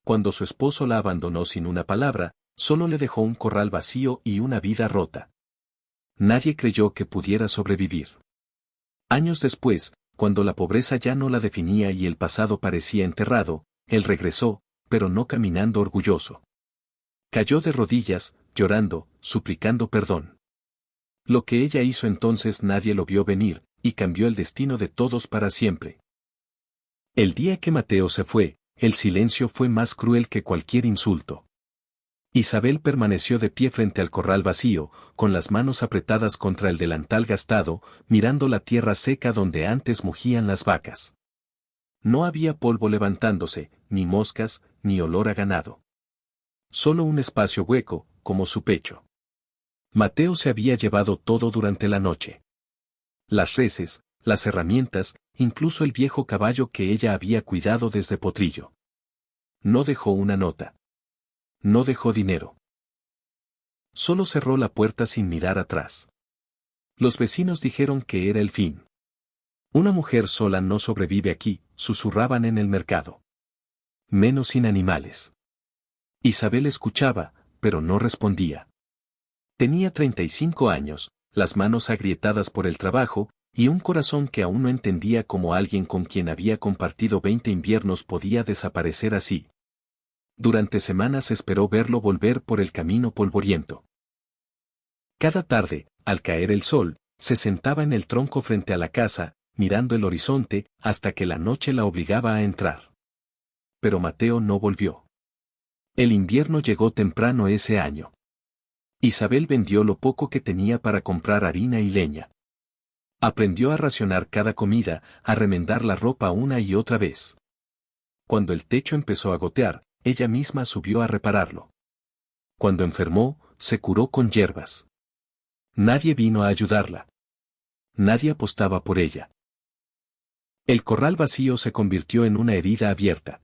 Cuando su esposo la abandonó sin una palabra, solo le dejó un corral vacío y una vida rota. Nadie creyó que pudiera sobrevivir. Años después, cuando la pobreza ya no la definía y el pasado parecía enterrado, él regresó, pero no caminando orgulloso. Cayó de rodillas, llorando, suplicando perdón. Lo que ella hizo entonces nadie lo vio venir, y cambió el destino de todos para siempre. El día que Mateo se fue, el silencio fue más cruel que cualquier insulto. Isabel permaneció de pie frente al corral vacío, con las manos apretadas contra el delantal gastado, mirando la tierra seca donde antes mugían las vacas. No había polvo levantándose, ni moscas, ni olor a ganado. Solo un espacio hueco, como su pecho. Mateo se había llevado todo durante la noche. Las reses, las herramientas, incluso el viejo caballo que ella había cuidado desde potrillo. No dejó una nota. No dejó dinero. Solo cerró la puerta sin mirar atrás. Los vecinos dijeron que era el fin. Una mujer sola no sobrevive aquí, susurraban en el mercado. Menos sin animales. Isabel escuchaba, pero no respondía. Tenía 35 años, las manos agrietadas por el trabajo, y un corazón que aún no entendía cómo alguien con quien había compartido 20 inviernos podía desaparecer así. Durante semanas esperó verlo volver por el camino polvoriento. Cada tarde, al caer el sol, se sentaba en el tronco frente a la casa, mirando el horizonte, hasta que la noche la obligaba a entrar. Pero Mateo no volvió. El invierno llegó temprano ese año. Isabel vendió lo poco que tenía para comprar harina y leña. Aprendió a racionar cada comida, a remendar la ropa una y otra vez. Cuando el techo empezó a gotear, ella misma subió a repararlo. Cuando enfermó, se curó con hierbas. Nadie vino a ayudarla. Nadie apostaba por ella. El corral vacío se convirtió en una herida abierta.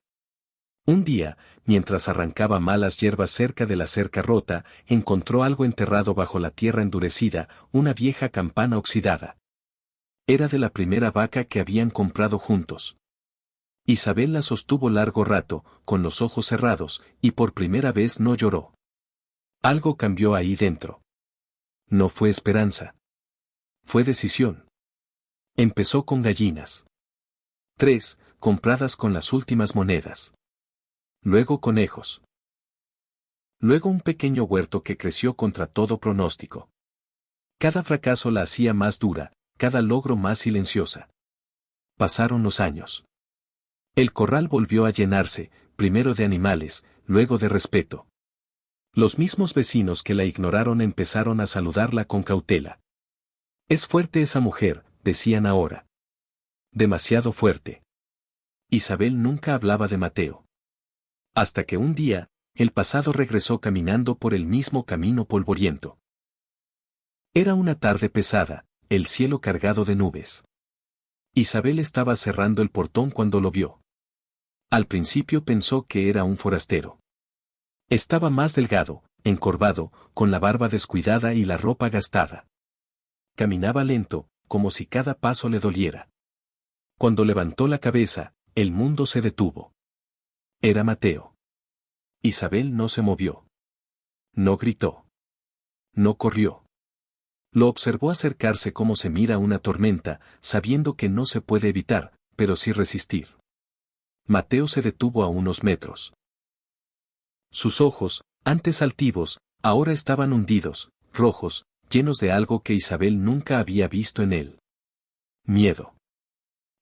Un día, mientras arrancaba malas hierbas cerca de la cerca rota, encontró algo enterrado bajo la tierra endurecida, una vieja campana oxidada. Era de la primera vaca que habían comprado juntos. Isabel la sostuvo largo rato, con los ojos cerrados, y por primera vez no lloró. Algo cambió ahí dentro. No fue esperanza. Fue decisión. Empezó con gallinas. 3, compradas con las últimas monedas. Luego conejos. Luego un pequeño huerto que creció contra todo pronóstico. Cada fracaso la hacía más dura, cada logro más silenciosa. Pasaron los años. El corral volvió a llenarse, primero de animales, luego de respeto. Los mismos vecinos que la ignoraron empezaron a saludarla con cautela. Es fuerte esa mujer, decían ahora. Demasiado fuerte. Isabel nunca hablaba de Mateo. Hasta que un día, el pasado regresó caminando por el mismo camino polvoriento. Era una tarde pesada, el cielo cargado de nubes. Isabel estaba cerrando el portón cuando lo vio. Al principio pensó que era un forastero. Estaba más delgado, encorvado, con la barba descuidada y la ropa gastada. Caminaba lento, como si cada paso le doliera. Cuando levantó la cabeza, el mundo se detuvo. Era Mateo. Isabel no se movió. No gritó. No corrió. Lo observó acercarse como se mira una tormenta, sabiendo que no se puede evitar, pero sí resistir. Mateo se detuvo a unos metros. Sus ojos, antes altivos, ahora estaban hundidos, rojos, llenos de algo que Isabel nunca había visto en él. Miedo.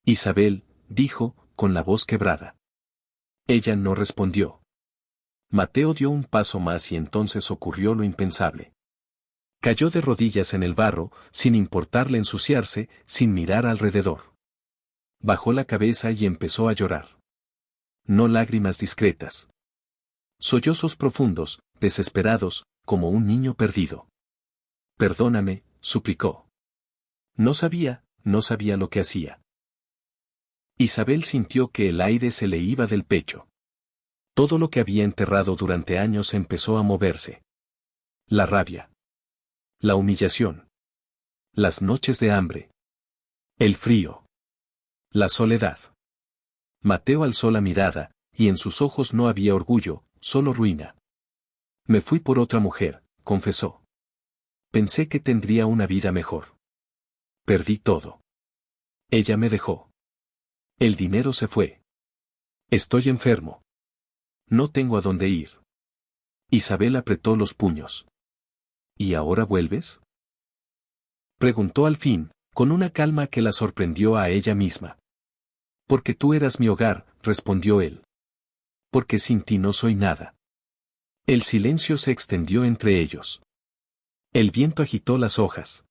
Isabel, dijo, con la voz quebrada. Ella no respondió. Mateo dio un paso más y entonces ocurrió lo impensable. Cayó de rodillas en el barro, sin importarle ensuciarse, sin mirar alrededor. Bajó la cabeza y empezó a llorar. No lágrimas discretas. Sollozos profundos, desesperados, como un niño perdido. Perdóname, suplicó. No sabía lo que hacía. Isabel sintió que el aire se le iba del pecho. Todo lo que había enterrado durante años empezó a moverse. La rabia. La humillación. Las noches de hambre. El frío. La soledad. Mateo alzó la mirada, y en sus ojos no había orgullo, solo ruina. Me fui por otra mujer, confesó. Pensé que tendría una vida mejor. Perdí todo. Ella me dejó. El dinero se fue. Estoy enfermo. No tengo a dónde ir. Isabel apretó los puños. ¿Y ahora vuelves? Preguntó al fin, con una calma que la sorprendió a ella misma. Porque tú eras mi hogar, respondió él. Porque sin ti no soy nada. El silencio se extendió entre ellos. El viento agitó las hojas.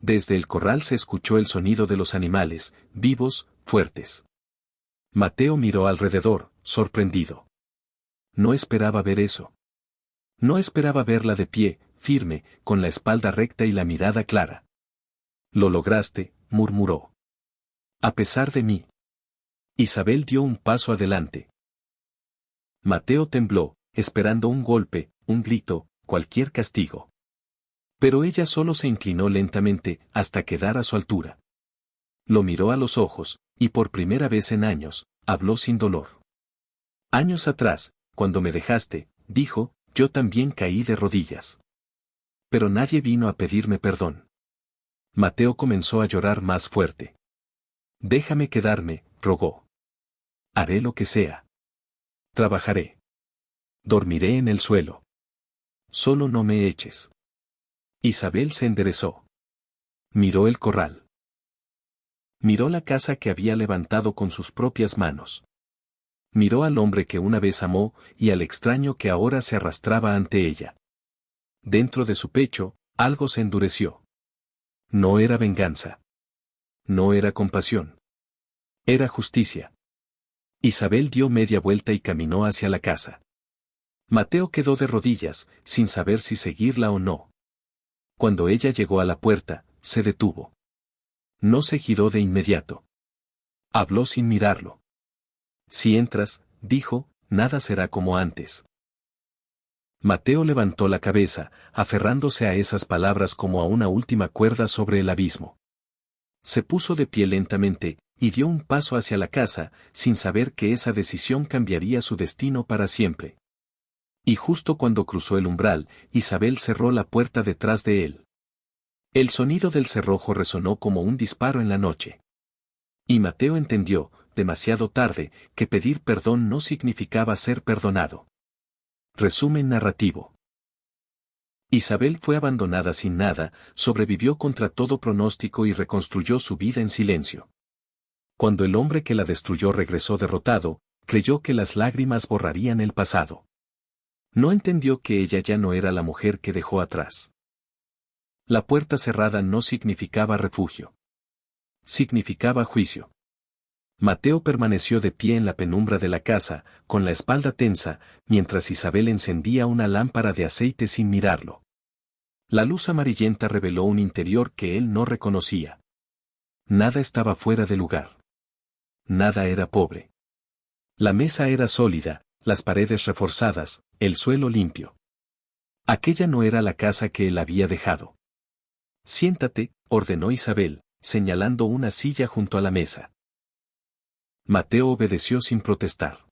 Desde el corral se escuchó el sonido de los animales, vivos, fuertes. Mateo miró alrededor, sorprendido. No esperaba ver eso. No esperaba verla de pie, firme, con la espalda recta y la mirada clara. Lo lograste, murmuró. A pesar de mí. Isabel dio un paso adelante. Mateo tembló, esperando un golpe, un grito, cualquier castigo. Pero ella solo se inclinó lentamente, hasta quedar a su altura. Lo miró a los ojos, y por primera vez en años, habló sin dolor. Años atrás, cuando me dejaste, dijo, yo también caí de rodillas. Pero nadie vino a pedirme perdón. Mateo comenzó a llorar más fuerte. Déjame quedarme, rogó. Haré lo que sea. Trabajaré. Dormiré en el suelo. Solo no me eches. Isabel se enderezó. Miró el corral. Miró la casa que había levantado con sus propias manos. Miró al hombre que una vez amó y al extraño que ahora se arrastraba ante ella. Dentro de su pecho, algo se endureció. No era venganza. No era compasión. Era justicia. Isabel dio media vuelta y caminó hacia la casa. Mateo quedó de rodillas, sin saber si seguirla o no. Cuando ella llegó a la puerta, se detuvo. No se giró de inmediato. Habló sin mirarlo. Si entras, dijo, nada será como antes. Mateo levantó la cabeza, aferrándose a esas palabras como a una última cuerda sobre el abismo. Se puso de pie lentamente, y dio un paso hacia la casa, sin saber que esa decisión cambiaría su destino para siempre. Y justo cuando cruzó el umbral, Isabel cerró la puerta detrás de él. El sonido del cerrojo resonó como un disparo en la noche. Y Mateo entendió, demasiado tarde, que pedir perdón no significaba ser perdonado. Resumen narrativo. Isabel fue abandonada sin nada, sobrevivió contra todo pronóstico y reconstruyó su vida en silencio. Cuando el hombre que la destruyó regresó derrotado, creyó que las lágrimas borrarían el pasado. No entendió que ella ya no era la mujer que dejó atrás. La puerta cerrada no significaba refugio. Significaba juicio. Mateo permaneció de pie en la penumbra de la casa, con la espalda tensa, mientras Isabel encendía una lámpara de aceite sin mirarlo. La luz amarillenta reveló un interior que él no reconocía. Nada estaba fuera de lugar. Nada era pobre. La mesa era sólida, las paredes reforzadas, el suelo limpio. Aquella no era la casa que él había dejado. Siéntate, ordenó Isabel, señalando una silla junto a la mesa. Mateo obedeció sin protestar.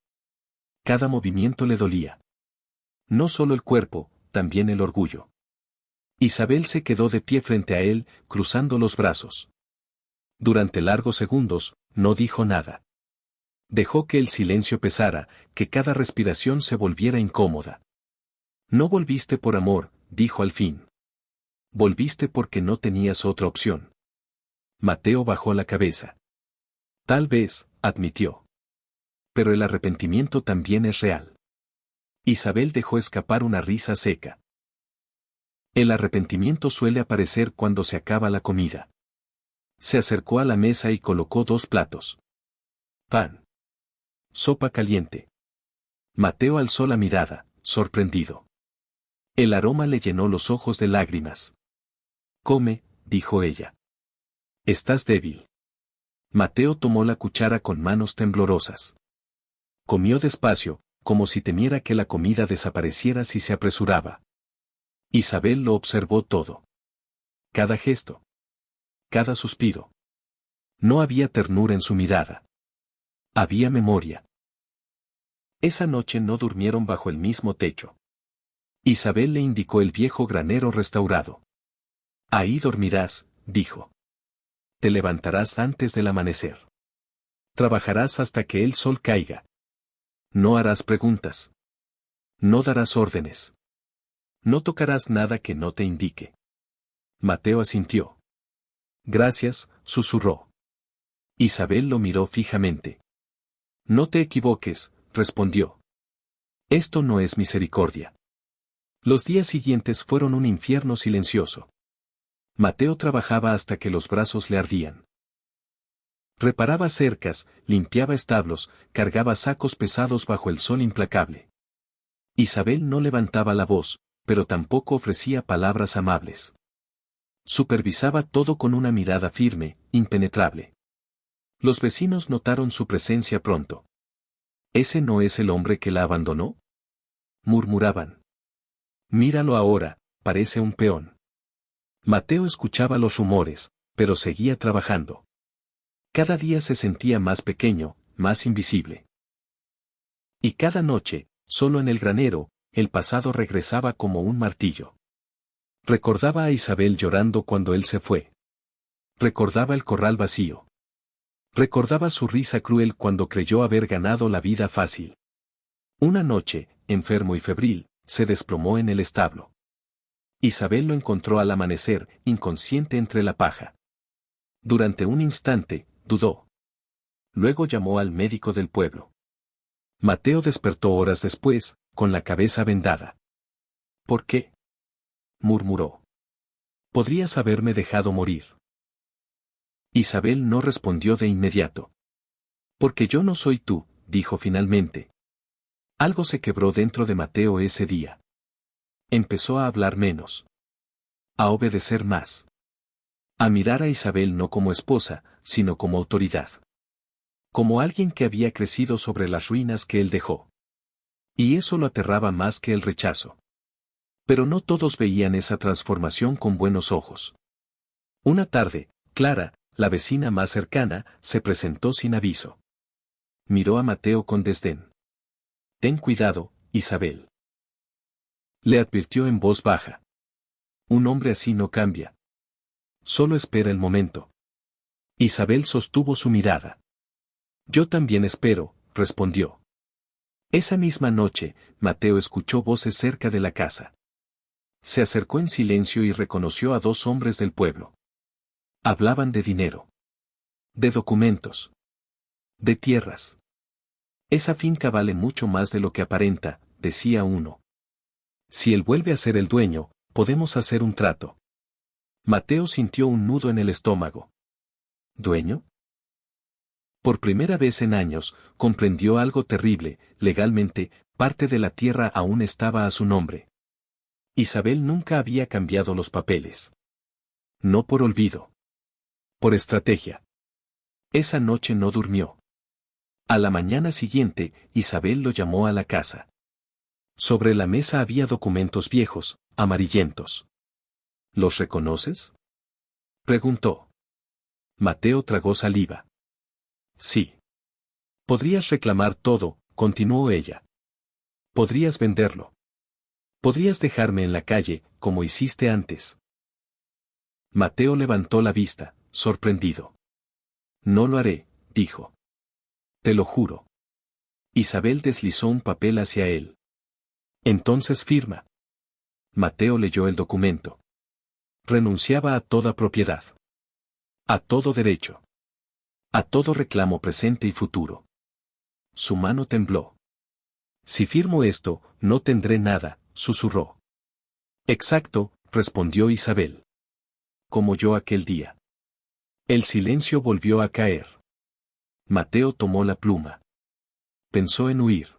Cada movimiento le dolía. No solo el cuerpo, también el orgullo. Isabel se quedó de pie frente a él, cruzando los brazos. Durante largos segundos, no dijo nada. Dejó que el silencio pesara, que cada respiración se volviera incómoda. No volviste por amor, dijo al fin. Volviste porque no tenías otra opción. Mateo bajó la cabeza. Tal vez, admitió. Pero el arrepentimiento también es real. Isabel dejó escapar una risa seca. El arrepentimiento suele aparecer cuando se acaba la comida. Se acercó a la mesa y colocó 2 platos. Pan. Sopa caliente. Mateo alzó la mirada, sorprendido. El aroma le llenó los ojos de lágrimas. Come, dijo ella. Estás débil. Mateo tomó la cuchara con manos temblorosas. Comió despacio, como si temiera que la comida desapareciera si se apresuraba. Isabel lo observó todo. Cada gesto. Cada suspiro. No había ternura en su mirada. Había memoria. Esa noche no durmieron bajo el mismo techo. Isabel le indicó el viejo granero restaurado. Ahí dormirás, dijo. Te levantarás antes del amanecer. Trabajarás hasta que el sol caiga. No harás preguntas. No darás órdenes. No tocarás nada que no te indique. Mateo asintió. Gracias, susurró. Isabel lo miró fijamente. No te equivoques, respondió. Esto no es misericordia. Los días siguientes fueron un infierno silencioso. Mateo trabajaba hasta que los brazos le ardían. Reparaba cercas, limpiaba establos, cargaba sacos pesados bajo el sol implacable. Isabel no levantaba la voz, pero tampoco ofrecía palabras amables. Supervisaba todo con una mirada firme, impenetrable. Los vecinos notaron su presencia pronto. ¿Ese no es el hombre que la abandonó?, murmuraban. Míralo ahora, parece un peón. Mateo escuchaba los rumores, pero seguía trabajando. Cada día se sentía más pequeño, más invisible. Y cada noche, solo en el granero, el pasado regresaba como un martillo. Recordaba a Isabel llorando cuando él se fue. Recordaba el corral vacío. Recordaba su risa cruel cuando creyó haber ganado la vida fácil. Una noche, enfermo y febril, se desplomó en el establo. Isabel lo encontró al amanecer, inconsciente entre la paja. Durante un instante, dudó. Luego llamó al médico del pueblo. Mateo despertó horas después, con la cabeza vendada. ¿Por qué?, murmuró. Podrías haberme dejado morir. Isabel no respondió de inmediato. Porque yo no soy tú, dijo finalmente. Algo se quebró dentro de Mateo ese día. Empezó a hablar menos. A obedecer más. A mirar a Isabel no como esposa, sino como autoridad. Como alguien que había crecido sobre las ruinas que él dejó. Y eso lo aterraba más que el rechazo. Pero no todos veían esa transformación con buenos ojos. Una tarde, Clara, la vecina más cercana, se presentó sin aviso. Miró a Mateo con desdén. Ten cuidado, Isabel. Le advirtió en voz baja. Un hombre así no cambia. Solo espera el momento. Isabel sostuvo su mirada. Yo también espero, respondió. Esa misma noche, Mateo escuchó voces cerca de la casa. Se acercó en silencio y reconoció a dos hombres del pueblo. Hablaban de dinero. De documentos. De tierras. Esa finca vale mucho más de lo que aparenta, decía uno. Si él vuelve a ser el dueño, podemos hacer un trato. Mateo sintió un nudo en el estómago. ¿Dueño? Por primera vez en años, comprendió algo terrible. Legalmente, parte de la tierra aún estaba a su nombre. Isabel nunca había cambiado los papeles. No por olvido. Por estrategia. Esa noche no durmió. A la mañana siguiente, Isabel lo llamó a la casa. Sobre la mesa había documentos viejos, amarillentos. ¿Los reconoces?, preguntó. Mateo tragó saliva. Sí. Podrías reclamar todo, continuó ella. Podrías venderlo. Podrías dejarme en la calle, como hiciste antes. Mateo levantó la vista, sorprendido. No lo haré, dijo. Te lo juro. Isabel deslizó un papel hacia él. Entonces firma. Mateo leyó el documento. Renunciaba a toda propiedad. A todo derecho. A todo reclamo presente y futuro. Su mano tembló. Si firmo esto, no tendré nada, susurró. Exacto, respondió Isabel. Como yo aquel día. El silencio volvió a caer. Mateo tomó la pluma. Pensó en huir.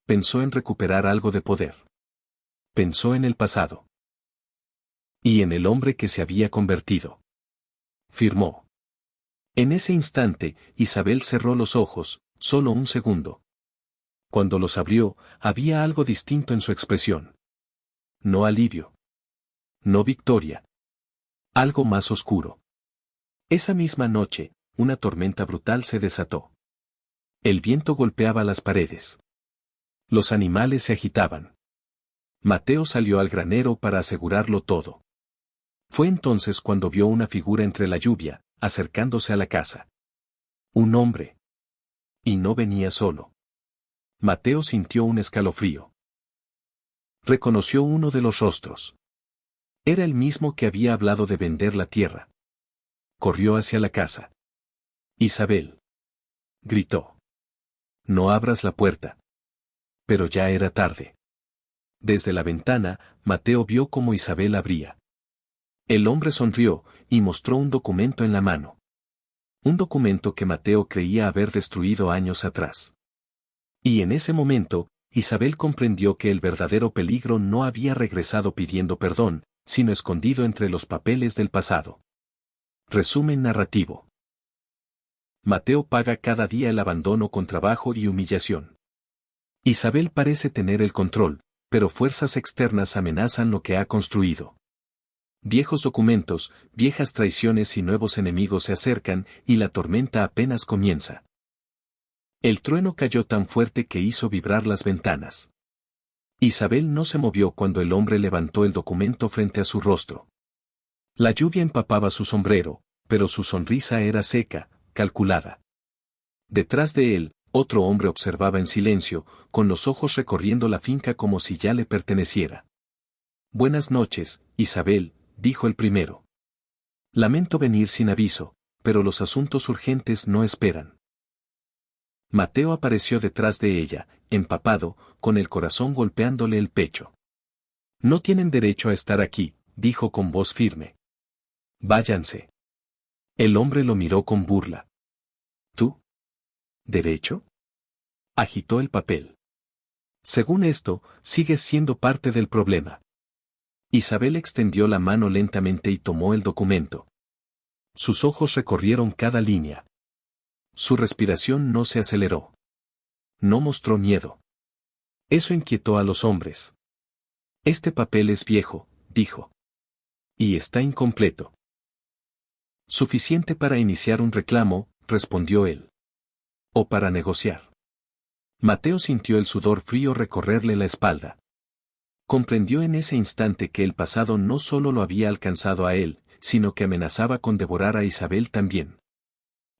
Pensó en recuperar algo de poder. Pensó en el pasado. Y en el hombre que se había convertido. Firmó. En ese instante, Isabel cerró los ojos, solo un segundo. Cuando los abrió, había algo distinto en su expresión. No alivio. No victoria. Algo más oscuro. Esa misma noche, una tormenta brutal se desató. El viento golpeaba las paredes. Los animales se agitaban. Mateo salió al granero para asegurarlo todo. Fue entonces cuando vio una figura entre la lluvia, acercándose a la casa. Un hombre. Y no venía solo. Mateo sintió un escalofrío. Reconoció uno de los rostros. Era el mismo que había hablado de vender la tierra. Corrió hacia la casa. Isabel. Gritó. No abras la puerta. Pero ya era tarde. Desde la ventana, Mateo vio cómo Isabel abría. El hombre sonrió y mostró un documento en la mano. Un documento que Mateo creía haber destruido años atrás. Y en ese momento, Isabel comprendió que el verdadero peligro no había regresado pidiendo perdón, sino escondido entre los papeles del pasado. Resumen narrativo. Mateo paga cada día el abandono con trabajo y humillación. Isabel parece tener el control, pero fuerzas externas amenazan lo que ha construido. Viejos documentos, viejas traiciones y nuevos enemigos se acercan, y la tormenta apenas comienza. El trueno cayó tan fuerte que hizo vibrar las ventanas. Isabel no se movió cuando el hombre levantó el documento frente a su rostro. La lluvia empapaba su sombrero, pero su sonrisa era seca, calculada. Detrás de él, otro hombre observaba en silencio, con los ojos recorriendo la finca como si ya le perteneciera. Buenas noches, Isabel, dijo el primero. Lamento venir sin aviso, pero los asuntos urgentes no esperan. Mateo apareció detrás de ella, empapado, con el corazón golpeándole el pecho. No tienen derecho a estar aquí, dijo con voz firme. Váyanse. El hombre lo miró con burla. ¿Tú? ¿Derecho? Agitó el papel. Según esto, sigues siendo parte del problema. Isabel extendió la mano lentamente y tomó el documento. Sus ojos recorrieron cada línea. Su respiración no se aceleró. No mostró miedo. Eso inquietó a los hombres. Este papel es viejo, dijo. Y está incompleto. Suficiente para iniciar un reclamo, respondió él. O para negociar. Mateo sintió el sudor frío recorrerle la espalda. Comprendió en ese instante que el pasado no solo lo había alcanzado a él, sino que amenazaba con devorar a Isabel también.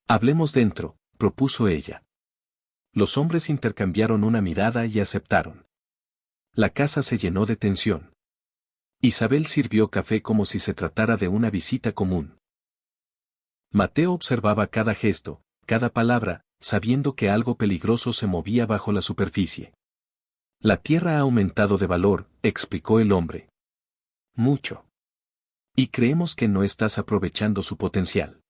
Hablemos dentro, propuso ella. Los hombres intercambiaron una mirada y aceptaron. La casa se llenó de tensión. Isabel sirvió café como si se tratara de una visita común. Mateo observaba cada gesto, cada palabra, sabiendo que algo peligroso se movía bajo la superficie. La tierra ha aumentado de valor, explicó el hombre. Mucho. Y creemos que no estás aprovechando su potencial.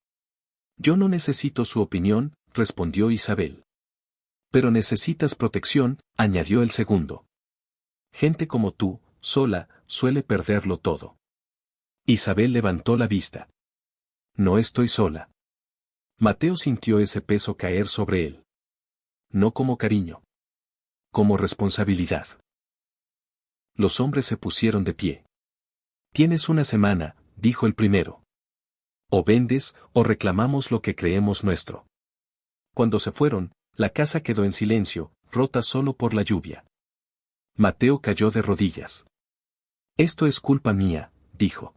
Yo no necesito su opinión, respondió Isabel. Pero necesitas protección, añadió el segundo. Gente como tú, sola, suele perderlo todo. Isabel levantó la vista. No estoy sola. Mateo sintió ese peso caer sobre él. No como cariño. Como responsabilidad. Los hombres se pusieron de pie. Tienes una semana, dijo el primero. O vendes, o reclamamos lo que creemos nuestro. Cuando se fueron, la casa quedó en silencio, rota solo por la lluvia. Mateo cayó de rodillas. Esto es culpa mía, dijo.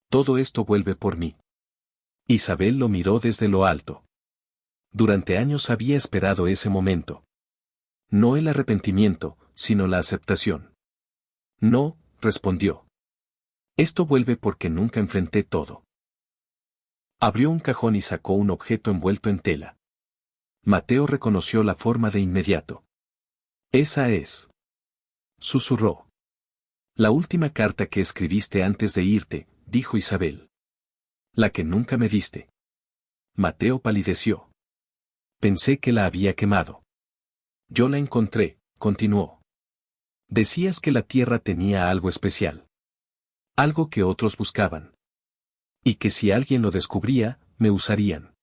Todo esto vuelve por mí. Isabel lo miró desde lo alto. Durante años había esperado ese momento. No el arrepentimiento, sino la aceptación. No, respondió. Esto vuelve porque nunca enfrenté todo. Abrió un cajón y sacó un objeto envuelto en tela. Mateo reconoció la forma de inmediato. Esa es. Susurró. La última carta que escribiste antes de irte, dijo Isabel. La que nunca me diste. Mateo palideció. Pensé que la había quemado. Yo la encontré, continuó. Decías que la tierra tenía algo especial. Algo que otros buscaban. Y que si alguien lo descubría, me usarían.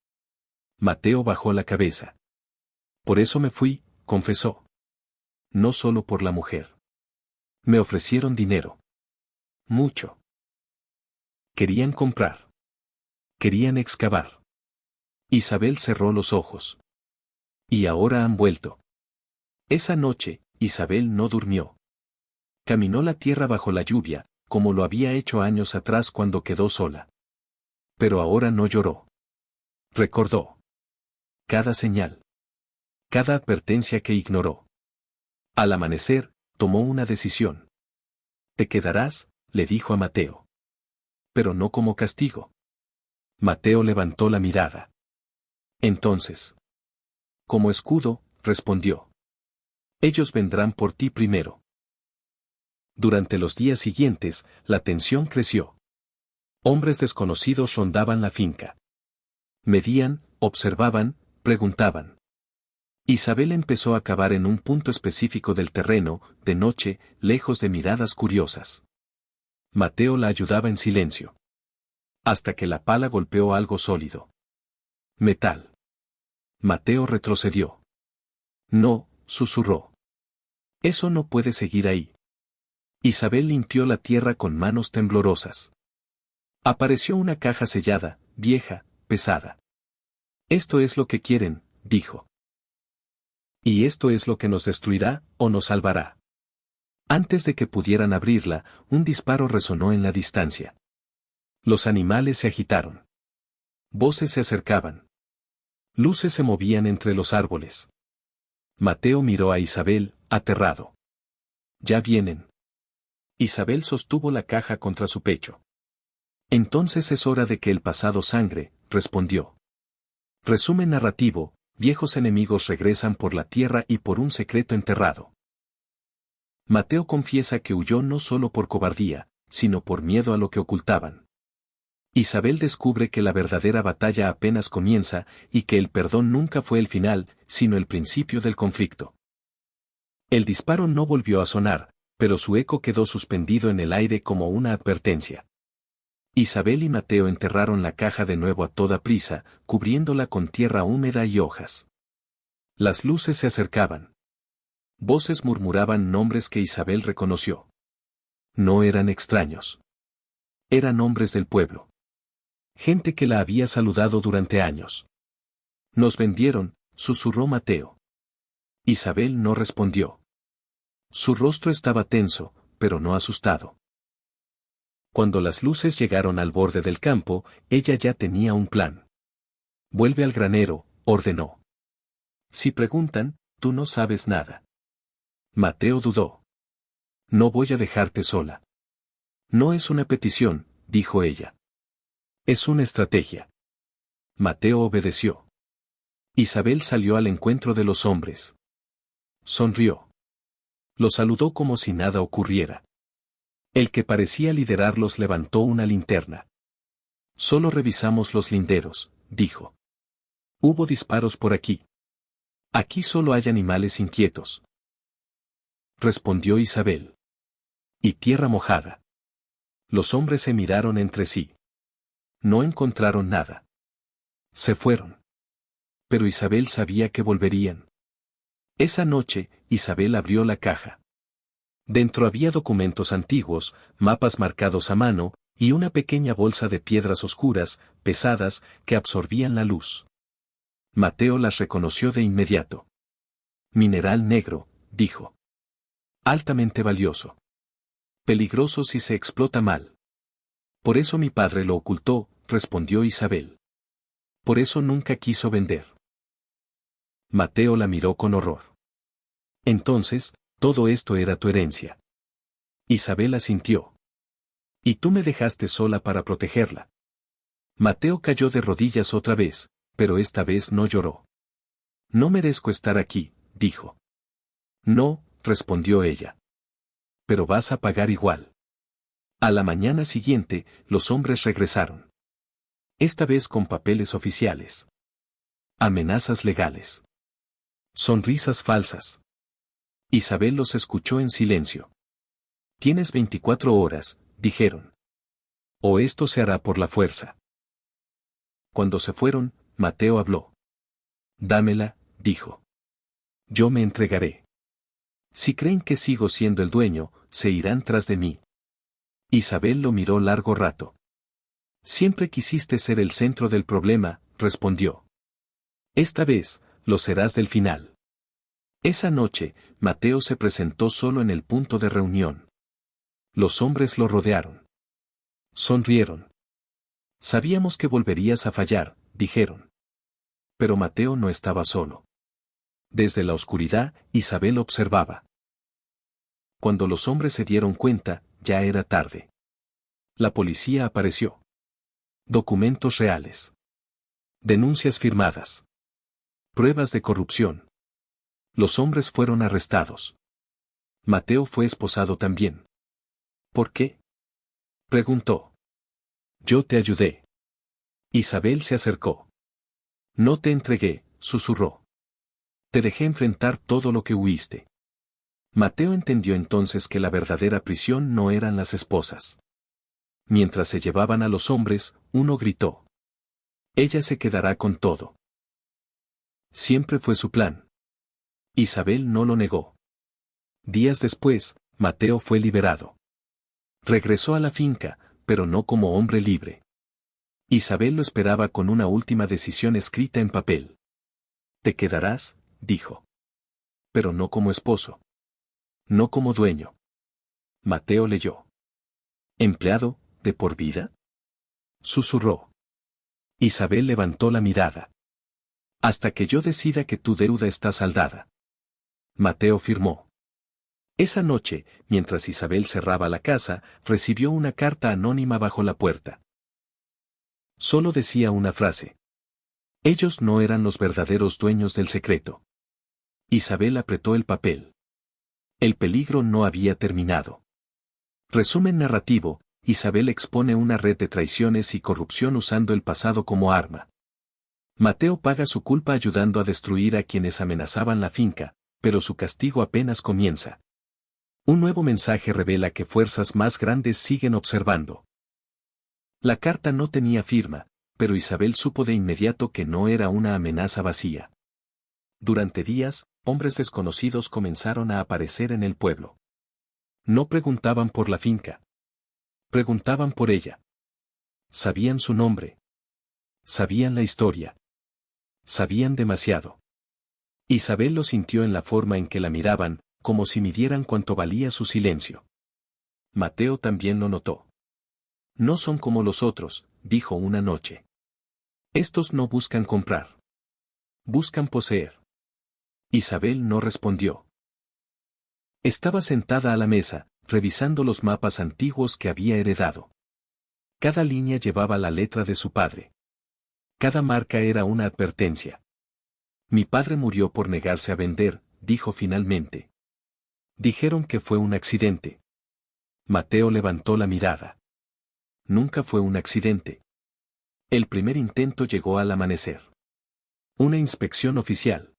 Mateo bajó la cabeza. Por eso me fui, confesó. No solo por la mujer. Me ofrecieron dinero. Mucho. Querían comprar. Querían excavar. Isabel cerró los ojos. Y ahora han vuelto. Esa noche, Isabel no durmió. Caminó la tierra bajo la lluvia, como lo había hecho años atrás cuando quedó sola. Pero ahora no lloró. Recordó cada señal, cada advertencia que ignoró. Al amanecer, tomó una decisión. Te quedarás, le dijo a Mateo. Pero no como castigo. Mateo levantó la mirada. Entonces. Como escudo, respondió. Ellos vendrán por ti primero. Durante los días siguientes, la tensión creció. Hombres desconocidos rondaban la finca. Medían, observaban, preguntaban. Isabel empezó a cavar en un punto específico del terreno, de noche, lejos de miradas curiosas. Mateo la ayudaba en silencio. Hasta que la pala golpeó algo sólido. Metal. Mateo retrocedió. No, susurró. Eso no puede seguir ahí. Isabel limpió la tierra con manos temblorosas. Apareció una caja sellada, vieja, pesada. Esto es lo que quieren, dijo. Y esto es lo que nos destruirá, o nos salvará. Antes de que pudieran abrirla, un disparo resonó en la distancia. Los animales se agitaron. Voces se acercaban. Luces se movían entre los árboles. Mateo miró a Isabel, aterrado. Ya vienen. Isabel sostuvo la caja contra su pecho. Entonces es hora de que el pasado sangre, respondió. Resumen narrativo, viejos enemigos regresan por la tierra y por un secreto enterrado. Mateo confiesa que huyó no solo por cobardía, sino por miedo a lo que ocultaban. Isabel descubre que la verdadera batalla apenas comienza y que el perdón nunca fue el final, sino el principio del conflicto. El disparo no volvió a sonar, pero su eco quedó suspendido en el aire como una advertencia. Isabel y Mateo enterraron la caja de nuevo a toda prisa, cubriéndola con tierra húmeda y hojas. Las luces se acercaban. Voces murmuraban nombres que Isabel reconoció. No eran extraños. Eran hombres del pueblo. Gente que la había saludado durante años. Nos vendieron, susurró Mateo. Isabel no respondió. Su rostro estaba tenso, pero no asustado. Cuando las luces llegaron al borde del campo, ella ya tenía un plan. Vuelve al granero, ordenó. Si preguntan, tú no sabes nada. Mateo dudó. No voy a dejarte sola. No es una petición, dijo ella. Es una estrategia. Mateo obedeció. Isabel salió al encuentro de los hombres. Sonrió. Los saludó como si nada ocurriera. El que parecía liderarlos levantó una linterna. Solo revisamos los linderos, dijo. Hubo disparos por aquí. Aquí solo hay animales inquietos. Respondió Isabel. Y tierra mojada. Los hombres se miraron entre sí. No encontraron nada. Se fueron. Pero Isabel sabía que volverían. Esa noche, Isabel abrió la caja. Dentro había documentos antiguos, mapas marcados a mano, y una pequeña bolsa de piedras oscuras, pesadas, que absorbían la luz. Mateo las reconoció de inmediato. Mineral negro, dijo. Altamente valioso. Peligroso si se explota mal. Por eso mi padre lo ocultó, respondió Isabel. Por eso nunca quiso vender. Mateo la miró con horror. Entonces, todo esto era tu herencia. Isabel asintió. Y tú me dejaste sola para protegerla. Mateo cayó de rodillas otra vez, pero esta vez no lloró. No merezco estar aquí, dijo. No, respondió ella. Pero vas a pagar igual. A la mañana siguiente, los hombres regresaron. Esta vez con papeles oficiales. Amenazas legales. Sonrisas falsas. Isabel los escuchó en silencio. Tienes 24 horas, dijeron. O esto se hará por la fuerza. Cuando se fueron, Mateo habló. Dámela, dijo. Yo me entregaré. Si creen que sigo siendo el dueño, se irán tras de mí. Isabel lo miró largo rato. Siempre quisiste ser el centro del problema, respondió. Esta vez, lo serás del final. Esa noche, Mateo se presentó solo en el punto de reunión. Los hombres lo rodearon. Sonrieron. Sabíamos que volverías a fallar, dijeron. Pero Mateo no estaba solo. Desde la oscuridad, Isabel observaba. Cuando los hombres se dieron cuenta, ya era tarde. La policía apareció. Documentos reales. Denuncias firmadas. Pruebas de corrupción. Los hombres fueron arrestados. Mateo fue esposado también. ¿Por qué? Preguntó. Yo te ayudé. Isabel se acercó. No te entregué, susurró. Te dejé enfrentar todo lo que huiste. Mateo entendió entonces que la verdadera prisión no eran las esposas. Mientras se llevaban a los hombres, uno gritó. Ella se quedará con todo. Siempre fue su plan. Isabel no lo negó. Días después, Mateo fue liberado. Regresó a la finca, pero no como hombre libre. Isabel lo esperaba con una última decisión escrita en papel. Te quedarás, dijo. Pero no como esposo. No como dueño. Mateo leyó. ¿Empleado, de por vida? Susurró. Isabel levantó la mirada. Hasta que yo decida que tu deuda está saldada. Mateo firmó. Esa noche, mientras Isabel cerraba la casa, recibió una carta anónima bajo la puerta. Solo decía una frase. Ellos no eran los verdaderos dueños del secreto. Isabel apretó el papel. El peligro no había terminado. Resumen narrativo, Isabel expone una red de traiciones y corrupción usando el pasado como arma. Mateo paga su culpa ayudando a destruir a quienes amenazaban la finca, pero su castigo apenas comienza. Un nuevo mensaje revela que fuerzas más grandes siguen observando. La carta no tenía firma, pero Isabel supo de inmediato que no era una amenaza vacía. Durante días, hombres desconocidos comenzaron a aparecer en el pueblo. No preguntaban por la finca. Preguntaban por ella. Sabían su nombre. Sabían la historia. Sabían demasiado. Isabel lo sintió en la forma en que la miraban, como si midieran cuánto valía su silencio. Mateo también lo notó. No son como los otros, dijo una noche. Estos no buscan comprar. Buscan poseer. Isabel no respondió. Estaba sentada a la mesa, revisando los mapas antiguos que había heredado. Cada línea llevaba la letra de su padre. Cada marca era una advertencia. Mi padre murió por negarse a vender, dijo finalmente. Dijeron que fue un accidente. Mateo levantó la mirada. Nunca fue un accidente. El primer intento llegó al amanecer. Una inspección oficial.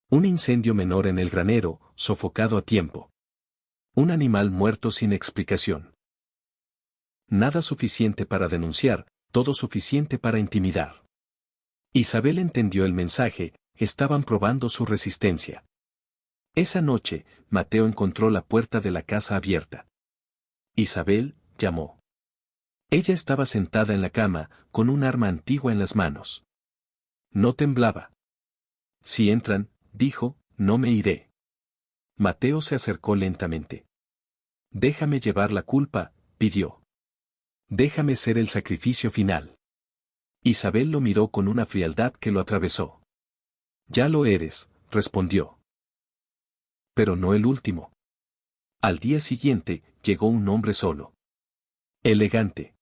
Un incendio menor en el granero, sofocado a tiempo. Un animal muerto sin explicación. Nada suficiente para denunciar, todo suficiente para intimidar. Isabel entendió el mensaje, estaban probando su resistencia. Esa noche, Mateo encontró la puerta de la casa abierta. Isabel, llamó. Ella estaba sentada en la cama, con un arma antigua en las manos. No temblaba. Si entran, dijo, no me iré. Mateo se acercó lentamente. Déjame llevar la culpa, pidió. Déjame ser el sacrificio final. Isabel lo miró con una frialdad que lo atravesó. Ya lo eres, respondió. Pero no el último. Al día siguiente, llegó un hombre solo. Elegante.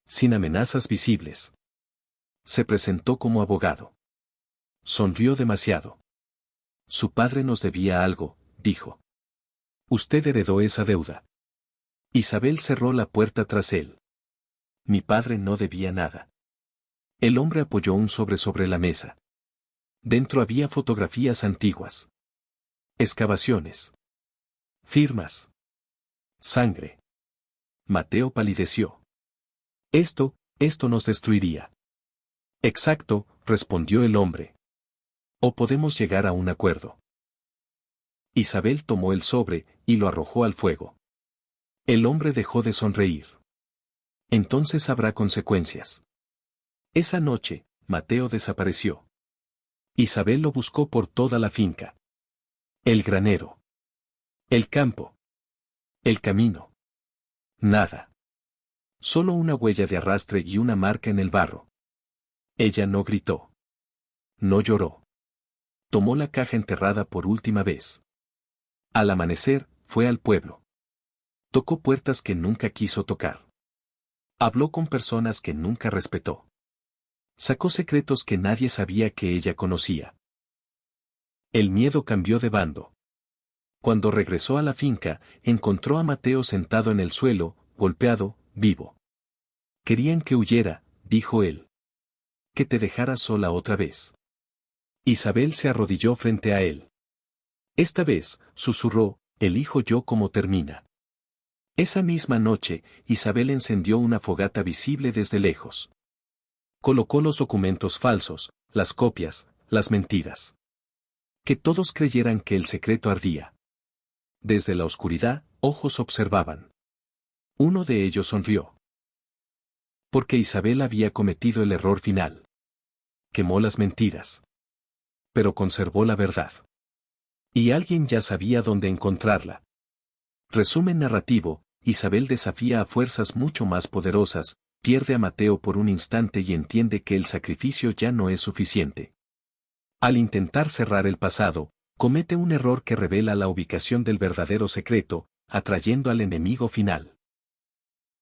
Sin amenazas visibles. Se presentó como abogado. Sonrió demasiado. Su padre nos debía algo, dijo. Usted heredó esa deuda. Isabel cerró la puerta tras él. Mi padre no debía nada. El hombre apoyó un sobre la mesa. Dentro había fotografías antiguas. Excavaciones. Firmas. Sangre. Mateo palideció. Esto nos destruiría. Exacto, respondió el hombre. O podemos llegar a un acuerdo. Isabel tomó el sobre y lo arrojó al fuego. El hombre dejó de sonreír. Entonces habrá consecuencias. Esa noche, Mateo desapareció. Isabel lo buscó por toda la finca. El granero. El campo. El camino. Nada. Solo una huella de arrastre y una marca en el barro. Ella no gritó. No lloró. Tomó la caja enterrada por última vez. Al amanecer, fue al pueblo. Tocó puertas que nunca quiso tocar. Habló con personas que nunca respetó. Sacó secretos que nadie sabía que ella conocía. El miedo cambió de bando. Cuando regresó a la finca, encontró a Mateo sentado en el suelo, golpeado, vivo. Querían que huyera, dijo él. Que te dejara sola otra vez. Isabel se arrodilló frente a él. Esta vez, susurró, elijo yo cómo termina. Esa misma noche, Isabel encendió una fogata visible desde lejos. Colocó los documentos falsos, las copias, las mentiras. Que todos creyeran que el secreto ardía. Desde la oscuridad, ojos observaban. Uno de ellos sonrió. Porque Isabel había cometido el error final. Quemó las mentiras. Pero conservó la verdad. Y alguien ya sabía dónde encontrarla. Resumen narrativo: Isabel desafía a fuerzas mucho más poderosas, pierde a Mateo por un instante y entiende que el sacrificio ya no es suficiente. Al intentar cerrar el pasado, comete un error que revela la ubicación del verdadero secreto, atrayendo al enemigo final.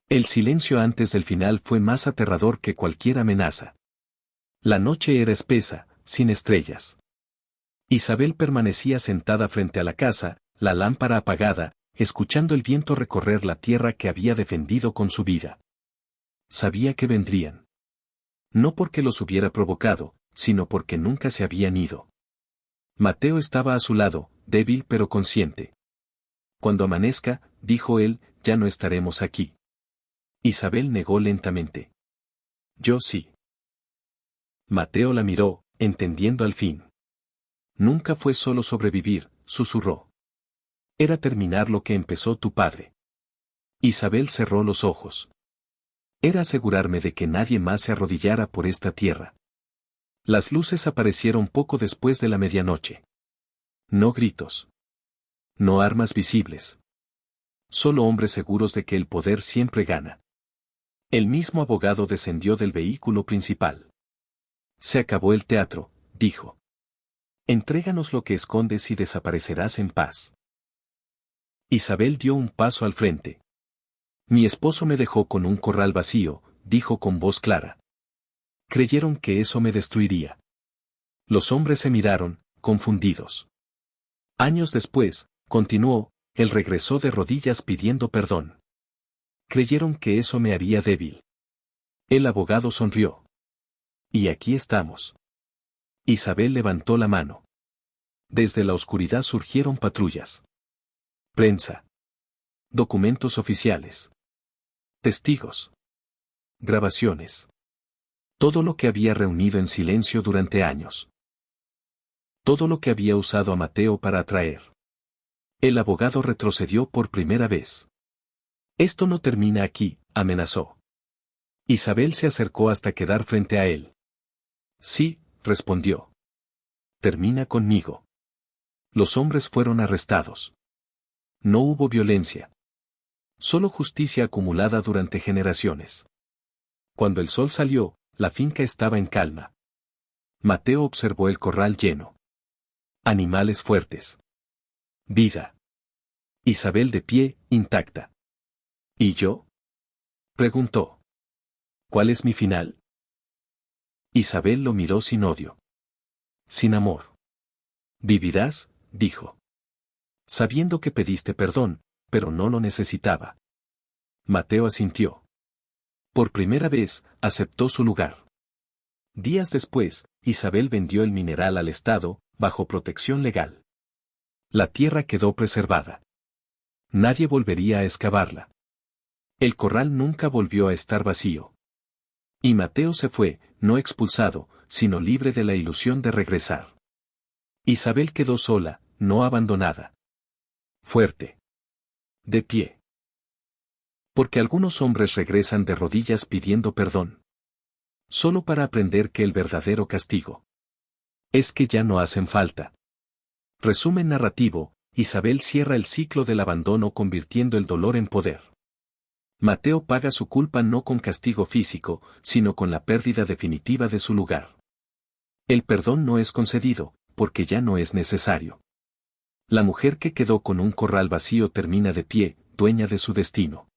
El silencio antes del final fue más aterrador que cualquier amenaza. La noche era espesa, sin estrellas. Isabel permanecía sentada frente a la casa, la lámpara apagada, escuchando el viento recorrer la tierra que había defendido con su vida. Sabía que vendrían. No porque los hubiera provocado, sino porque nunca se habían ido. Mateo estaba a su lado, débil pero consciente. Cuando amanezca, dijo él, ya no estaremos aquí. Isabel negó lentamente. Yo sí. Mateo la miró, entendiendo al fin. Nunca fue solo sobrevivir, susurró. Era terminar lo que empezó tu padre. Isabel cerró los ojos. Era asegurarme de que nadie más se arrodillara por esta tierra. Las luces aparecieron poco después de la medianoche. No gritos. No armas visibles. Solo hombres seguros de que el poder siempre gana. El mismo abogado descendió del vehículo principal. Se acabó el teatro, dijo. Entréganos lo que escondes y desaparecerás en paz. Isabel dio un paso al frente. Mi esposo me dejó con un corral vacío, dijo con voz clara. Creyeron que eso me destruiría. Los hombres se miraron, confundidos. Años después, continuó, él regresó de rodillas pidiendo perdón. Creyeron que eso me haría débil. El abogado sonrió. Y aquí estamos. Isabel levantó la mano. Desde la oscuridad surgieron patrullas. Prensa. Documentos oficiales. Testigos. Grabaciones. Todo lo que había reunido en silencio durante años. Todo lo que había usado a Mateo para atraer. El abogado retrocedió por primera vez. Esto no termina aquí, amenazó. Isabel se acercó hasta quedar frente a él. Sí, respondió. Termina conmigo. Los hombres fueron arrestados. No hubo violencia. Solo justicia acumulada durante generaciones. Cuando el sol salió, la finca estaba en calma. Mateo observó el corral lleno. Animales fuertes. Vida. Isabel de pie, intacta. ¿Y yo? Preguntó. ¿Cuál es mi final? Isabel lo miró sin odio. Sin amor. Vivirás, dijo. Sabiendo que pediste perdón, pero no lo necesitaba. Mateo asintió. Por primera vez, aceptó su lugar. Días después, Isabel vendió el mineral al Estado, bajo protección legal. La tierra quedó preservada. Nadie volvería a excavarla. El corral nunca volvió a estar vacío. Y Mateo se fue, no expulsado, sino libre de la ilusión de regresar. Isabel quedó sola, no abandonada. Fuerte. De pie. Porque algunos hombres regresan de rodillas pidiendo perdón. Solo para aprender que el verdadero castigo es que ya no hacen falta. Resumen narrativo: Isabel cierra el ciclo del abandono convirtiendo el dolor en poder. Mateo paga su culpa no con castigo físico, sino con la pérdida definitiva de su lugar. El perdón no es concedido, porque ya no es necesario. La mujer que quedó con un corral vacío termina de pie, dueña de su destino.